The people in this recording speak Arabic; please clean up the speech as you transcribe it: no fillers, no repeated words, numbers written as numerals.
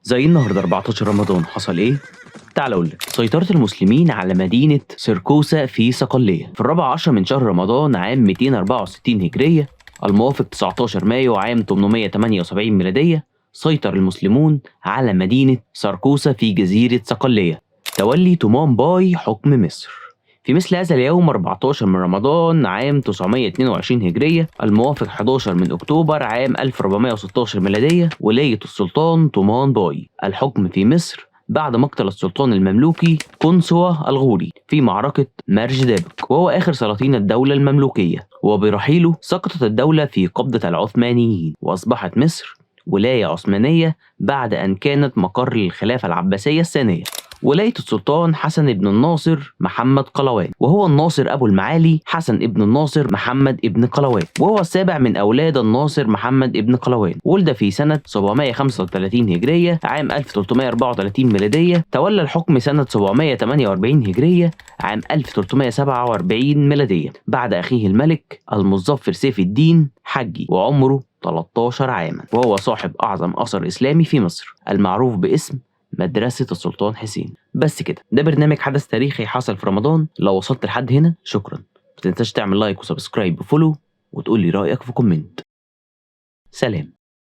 زي النهارده 14 رمضان حصل ايه؟ تعال اقول لك. سيطرة المسلمين على مدينة سيركوسا في صقلية في الرابع عشر من شهر رمضان عام 264 هجرية الموافق 19 مايو عام 878 ميلادية. سيطر المسلمون على مدينة سركوسا في جزيرة صقلية. تولي تومان باي حكم مصر في مثل هذا اليوم 14 من رمضان عام 922 هجرية الموافق 11 من أكتوبر عام 1416 ميلادية. ولاية السلطان تومان باي الحكم في مصر بعد مقتل السلطان المملوكي قنصوة الغوري في معركة مرج دابك، وهو آخر سلاطين الدولة المملوكية. وبرحيله سقطت الدولة في قبضة العثمانيين، وأصبحت مصر ولاية عثمانية بعد أن كانت مقر للخلافة العباسية الثانية. ولاية السلطان حسن بن الناصر محمد قلاوان، وهو الناصر أبو المعالي حسن ابن الناصر محمد ابن قلاوان، وهو السابع من أولاد الناصر محمد ابن قلاوان. ولد في سنة 735 هجرية عام 1334 ميلادية. تولى الحكم سنة 748 هجرية عام 1347 ميلادية بعد أخيه الملك المظفر سيف الدين حجي، وعمره 13 عاما، وهو صاحب أعظم أثر إسلامي في مصر المعروف باسم مدرسة السلطان حسين. بس كده، ده برنامج حدث تاريخي حصل في رمضان. لو وصلت لحد هنا شكرا، متنساش تعمل لايك وسبسكرايب وفولو وتقول لي رأيك في كومنت. سلام.